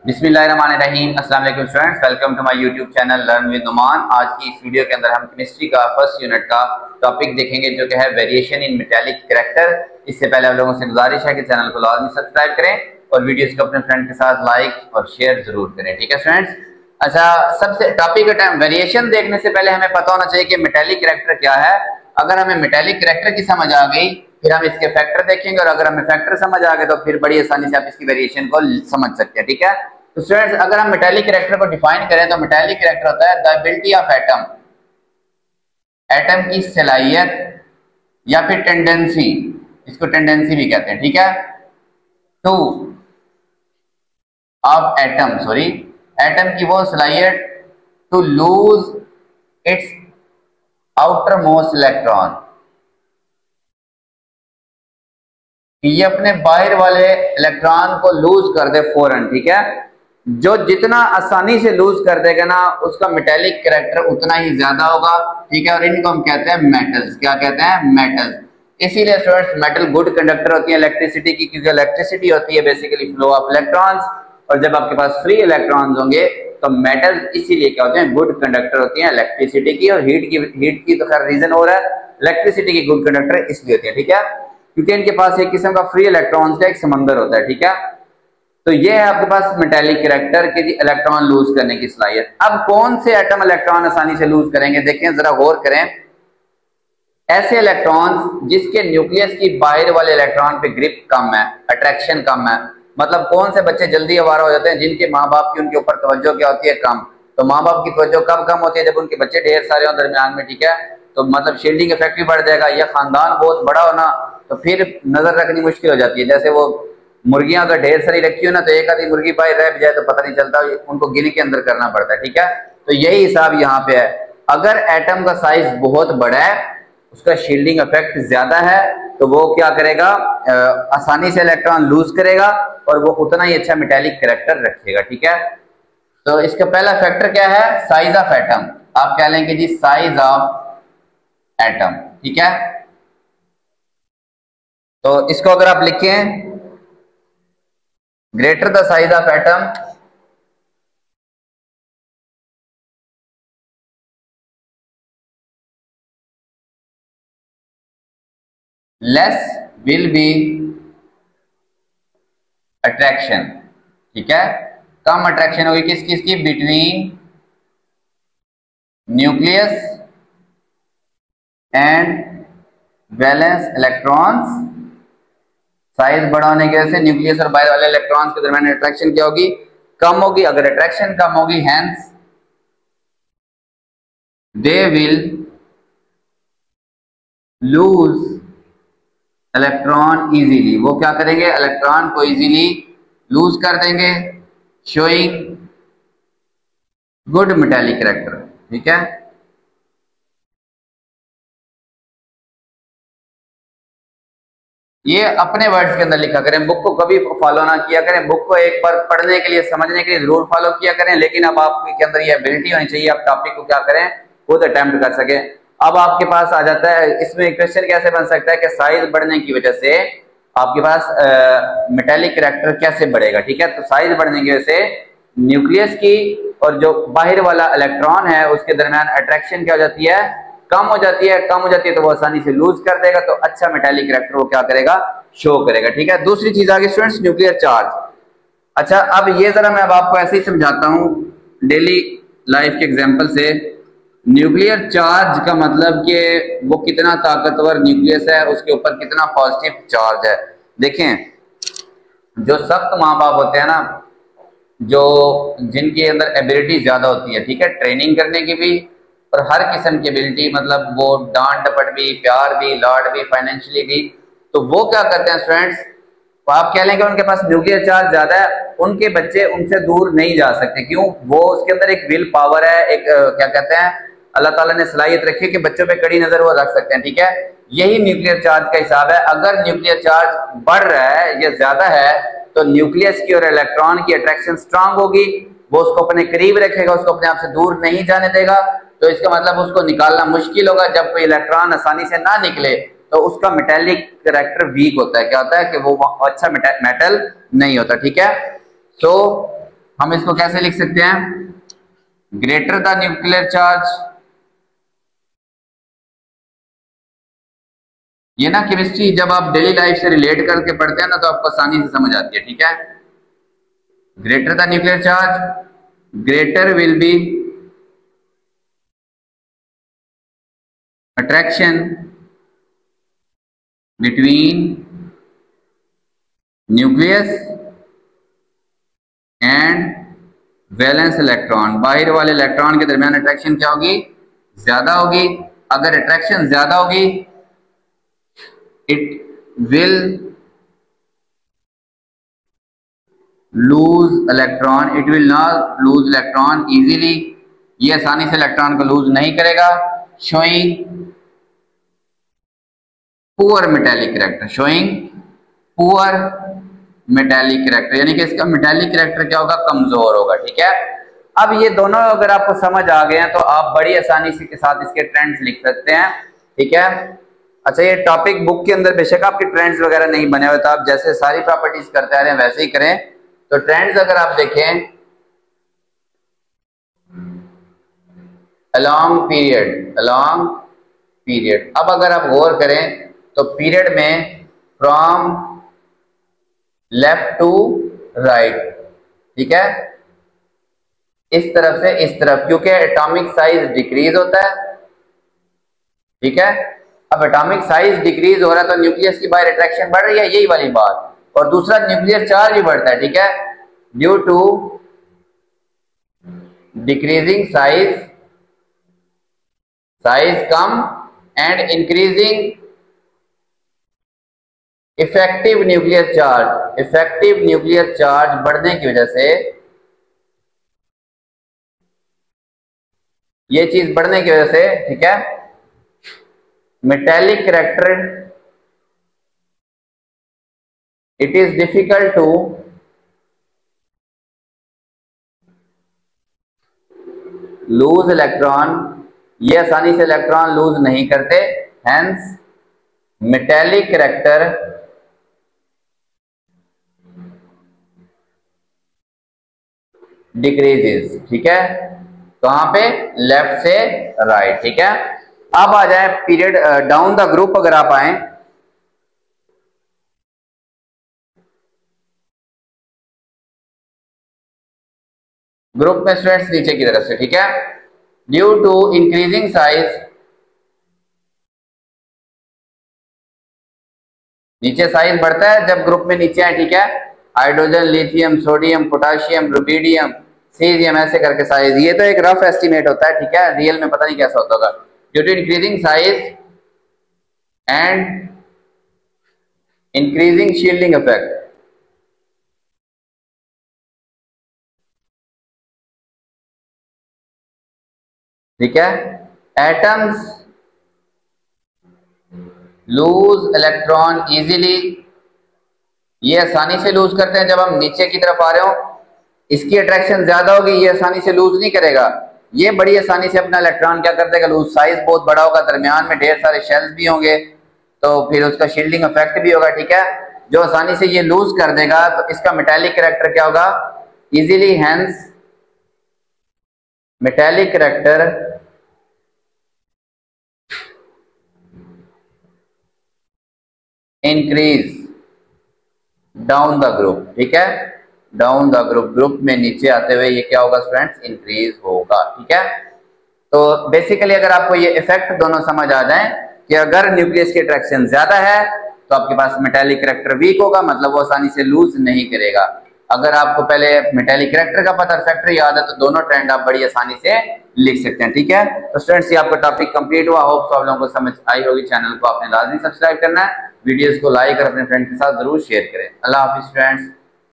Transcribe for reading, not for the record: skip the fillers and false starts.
बिस्मिल्लाहिर्रहमानिर्रहीम। अस्सलाम वालेकुम students, welcome to my YouTube channel learn with Numan. आज की इस वीडियो के अंदर हम केमिस्ट्री का फर्स्ट यूनिट का टॉपिक देखेंगे जो कि है वेरिएशन इन मेटालिक कैरेक्टर। इससे पहले आप लोगों से गुजारिश है कि चैनल को लाजमी सब्सक्राइब करें और वीडियोस को अपने फ्रेंड के साथ लाइक और शेयर जरूर करें। ठीक है स्टूडेंट्स। अच्छा, सबसे टॉपिक का टाइम वेरिएशन देखने से पहले हमें पता होना चाहिए कि मेटालिक कैरेक्टर क्या है। अगर हमें मेटालिक कैरेक्टर की समझ आ गई फिर हम इसके फैक्टर देखेंगे, और अगर हमें फैक्टर समझ आ गए तो फिर बड़ी आसानी से आप इसकी वेरिएशन को समझ सकते हैं। ठीक है, तो स्टूडेंट्स अगर हम मेटालिक कैरेक्टर को डिफाइन करें तो मेटालिक कैरेक्टर होता है the ability of atom, atom की सलाहियत या फिर टेंडेंसी, इसको टेंडेंसी भी कहते हैं। ठीक है, to of atom, sorry atom की वो सलाहियत to lose its outermost electron, ये अपने बाहर वाले इलेक्ट्रॉन को लूज कर दे फौरन। ठीक है, जो जितना आसानी से लूज कर देगा ना उसका मेटालिक कैरेक्टर उतना ही ज्यादा होगा। ठीक है, और इनको हम कहते हैं मेटल्स। क्या कहते हैं? मेटल्स। इसीलिए स्टूडेंट्स मेटल गुड कंडक्टर होती है इलेक्ट्रिसिटी की, क्योंकि इलेक्ट्रिसिटी होती है बेसिकली फ्लो ऑफ इलेक्ट्रॉन्स, और जब आपके पास फ्री इलेक्ट्रॉन्स होंगे तो मेटल्स इसीलिए क्या होते हैं? गुड कंडक्टर होती है इलेक्ट्रिसिटी की। और हीट की तो खैर रीजन हो रहा है, इलेक्ट्रिसिटी की गुड कंडक्टर इसलिए होती है। ठीक है, क्योंकि इनके पास एक किस्म का फ्री इलेक्ट्रॉन्स का एक समंदर होता है। ठीक है, तो ये है आपके पास मेटालिक कैरेक्टर के इलेक्ट्रॉन लूज करने की सलाहियत। अब कौन से एटम इलेक्ट्रॉन आसानी से लूज करेंगे? देखें जरा गौर करें। ऐसे इलेक्ट्रॉन्स जिसके न्यूक्लियस की बाहर वाले इलेक्ट्रॉन पे ग्रिप कम है, अट्रैक्शन कम है। मतलब कौन से बच्चे जल्दी आवारा हो जाते हैं? जिनके माँ बाप की उनके ऊपर तवज्जो क्या होती है? कम। तो माँ बाप की तवज्जो कब कम होती है? जब उनके बच्चे ढेर सारे हो दरमियान में। ठीक है, तो मतलब शील्डिंग इफेक्ट भी बढ़ जाएगा, या खानदान बहुत बड़ा होना तो फिर नजर रखनी मुश्किल हो जाती है। जैसे वो मुर्गियां अगर ढेर सारी रखी हो ना तो एक आधी मुर्गी बाहर रह भी जाए तो पता नहीं चलता, उनको गिनी के अंदर करना पड़ता है। ठीक है, तो यही हिसाब यहाँ पे है। अगर एटम का साइज बहुत बड़ा है, उसका शील्डिंग इफेक्ट ज्यादा है, तो वो क्या करेगा? आसानी से इलेक्ट्रॉन लूज करेगा और वो उतना ही अच्छा मेटालिक कैरेक्टर रखेगा। ठीक है, तो इसका पहला फैक्टर क्या है? Size of atom. आप क्या लेंगे जी? Size of atom. ठीक है, तो इसको अगर आप लिखें greater the size of atom less will be attraction. ठीक है, कम अट्रैक्शन होगी किस किस की? Between nucleus and valence electrons. Size बड़ा होने की वजह से न्यूक्लियस और बाहर वाले इलेक्ट्रॉन्स के दरमियान अट्रैक्शन क्या होगी? कम होगी। अगर अट्रैक्शन कम होगी, hence they will lose electron easily. वो क्या करेंगे? इलेक्ट्रॉन को इजीली लूज कर देंगे, शोइंग गुड मेटालिक कैरेक्टर। ठीक है, ये अपने वर्ड्स के अंदर लिखा करें, बुक को कभी फॉलो ना किया करें। बुक को एक बार पढ़ने के लिए, समझने के लिए जरूर फॉलो किया करें, लेकिन अब आपके अंदर ये एबिलिटी होनी चाहिए, आप टॉपिक को क्या करें? खुद अटेम्प्ट कर सके। अब आपके पास आ जाता है, इसमें क्वेश्चन कैसे बन सकता है कि साइज बढ़ने की वजह से आपके पास मेटालिक कैरेक्टर कैसे बढ़ेगा। ठीक है, तो साइज बढ़ने की वजह से न्यूक्लियस की और जो बाहर वाला इलेक्ट्रॉन है उसके दरमियान अट्रैक्शन क्या हो जाती है? कम हो जाती है। कम हो जाती है तो वो आसानी से लूज कर देगा, तो अच्छा मेटालिक कैरेक्टर वो क्या करेगा? शो करेगा। ठीक है, दूसरी चीज आगे स्टूडेंट्स, न्यूक्लियर चार्ज। अच्छा, अब ये जरा मैं अब आपको ऐसे ही समझाता हूँ डेली लाइफ के एग्जांपल से। न्यूक्लियर चार्ज का मतलब कि वो कितना ताकतवर न्यूक्लियस है, उसके ऊपर कितना पॉजिटिव चार्ज है। देखें, जो सख्त माँ बाप होते हैं ना, जो जिनके अंदर एबिलिटी ज्यादा होती है, ठीक है, ट्रेनिंग करने की भी और हर किस्म की एबिलिटी, मतलब वो डांट डपट भी, प्यार भी, लाड भी, फाइनेंशियली भी, तो वो क्या करते हैं स्टूडेंट्स? तो आप कह लेंगे उनके पास न्यूक्लियर चार्ज ज्यादा है, उनके बच्चे उनसे दूर नहीं जा सकते। क्यों? वो उसके अंदर एक विल पावर है, एक क्या कहते हैं, अल्लाह ताला ने सलाहियत रखी है कि बच्चों पे कड़ी नजर वो रख सकते हैं। ठीक है, यही न्यूक्लियर चार्ज का हिसाब है। अगर न्यूक्लियर चार्ज बढ़ रहा है या ज्यादा है तो न्यूक्लियस की और इलेक्ट्रॉन की अट्रैक्शन स्ट्रांग होगी, वो उसको अपने करीब रखेगा, उसको अपने आप से दूर नहीं जाने देगा। तो इसका मतलब उसको निकालना मुश्किल होगा। जब कोई इलेक्ट्रॉन आसानी से ना निकले तो उसका मेटेलिक कैरेक्टर वीक होता है। क्या होता है कि वो अच्छा मेटल नहीं होता। ठीक है, सो हम इसको कैसे लिख सकते हैं? ग्रेटर द न्यूक्लियर चार्ज, ये ना केमिस्ट्री जब आप डेली लाइफ से रिलेट करके पढ़ते हैं ना तो आपको आसानी से समझ आती है, ठीक है। Greater the nuclear charge, greater will be attraction between nucleus and valence electron, बाहर वाले इलेक्ट्रॉन के दरमियान अट्रैक्शन क्या होगी? ज्यादा होगी। अगर अट्रैक्शन ज्यादा होगी, it will lose electron, it will not lose electron easily, ये आसानी से इलेक्ट्रॉन को लूज नहीं करेगा। Showing poor metallic character, showing poor metallic character, यानी कि इसका मेटेलिक कैरेक्टर क्या होगा? कमजोर होगा, ठीक है। अब ये दोनों अगर आपको समझ आ गए हैं तो आप बड़ी आसानी से के साथ इसके ट्रेंड्स लिख सकते हैं, ठीक है। अच्छा, ये टॉपिक बुक के अंदर बेशक आपके ट्रेंड्स वगैरह नहीं बने हुए, तो आप जैसे सारी प्रॉपर्टीज करते आ रहे हैं वैसे ही करें। तो ट्रेंड्स अगर आप देखें, अलोंग पीरियड, अलोंग पीरियड, अब अगर आप गौर करें तो पीरियड में फ्रॉम लेफ्ट टू राइट, ठीक है, इस तरफ से इस तरफ, क्योंकि एटॉमिक साइज डिक्रीज होता है, ठीक है। अब एटॉमिक साइज डिक्रीज हो रहा है तो न्यूक्लियस की बाहर अट्रैक्शन बढ़ रही है, यही वाली बात। और दूसरा न्यूक्लियर चार्ज भी बढ़ता है, ठीक है, due to decreasing size, size कम and increasing effective nuclear charge, effective nuclear charge बढ़ने की वजह से, ये चीज बढ़ने की वजह से, ठीक है, metallic character, it is difficult to lose electron, ये आसानी से इलेक्ट्रॉन लूज नहीं करते, हेंस मेटेलिक कैरेक्टर डिक्रीजेस, ठीक है। कहां पे? लेफ्ट से राइट, ठीक है। अब आ जाए पीरियड डाउन द ग्रुप, अगर आप आए, ग्रुप में स्टूडेंट्स नीचे की तरफ से, ठीक है, ड्यू टू इंक्रीजिंग साइज, नीचे साइज बढ़ता है जब ग्रुप में नीचे है, ठीक है, hydrogen, lithium, sodium, potassium, rubidium, caesium, ऐसे करके साइज, ये तो एक रफ एस्टिमेट होता है, ठीक है, रियल में पता नहीं कैसा होता होगा। Due to increasing size and increasing shielding effect, ठीक है, एटम्स लूज इलेक्ट्रॉन इजीली, ये आसानी से लूज करते हैं जब हम नीचे की तरफ आ रहे हो, इसकी अट्रैक्शन ज्यादा होगी, ये आसानी से लूज नहीं करेगा, ये बड़ी आसानी से अपना इलेक्ट्रॉन क्या कर देगा? लूज, साइज बहुत बड़ा होगा, दरमियान में ढेर सारे शेल्स भी होंगे, तो फिर उसका शील्डिंग इफेक्ट भी होगा, ठीक है, जो आसानी से ये लूज कर देगा, तो इसका मेटेलिक कैरेक्टर क्या होगा? Easily, hence metallic character increase down the group, ठीक है, डाउन द ग्रुप, ग्रुप में नीचे आते हुए ये क्या होगा स्टूडेंट्स? इंक्रीज होगा, ठीक है। तो बेसिकली अगर आपको ये इफेक्ट दोनों समझ आ जाए कि अगर न्यूक्लियस की अट्रैक्शन ज्यादा है तो आपके पास मेटेलिक कैरेक्टर वीक होगा, मतलब वो आसानी से लूज नहीं करेगा। अगर आपको पहले मेटेलिक कैरेक्टर का पता, फैक्टर याद है, तो दोनों ट्रेंड आप बड़ी आसानी से लिख सकते हैं, ठीक है। तो स्टूडेंट्स, ये आपका टॉपिक कंप्लीट हुआ, होप आप लोगों को समझ आई होगी। चैनल को आपने लाजमी सब्सक्राइब करना है, वीडियोस को लाइक और अपने फ्रेंड के साथ जरूर शेयर करें। अल्लाह हाफिज स्टूडेंट्स।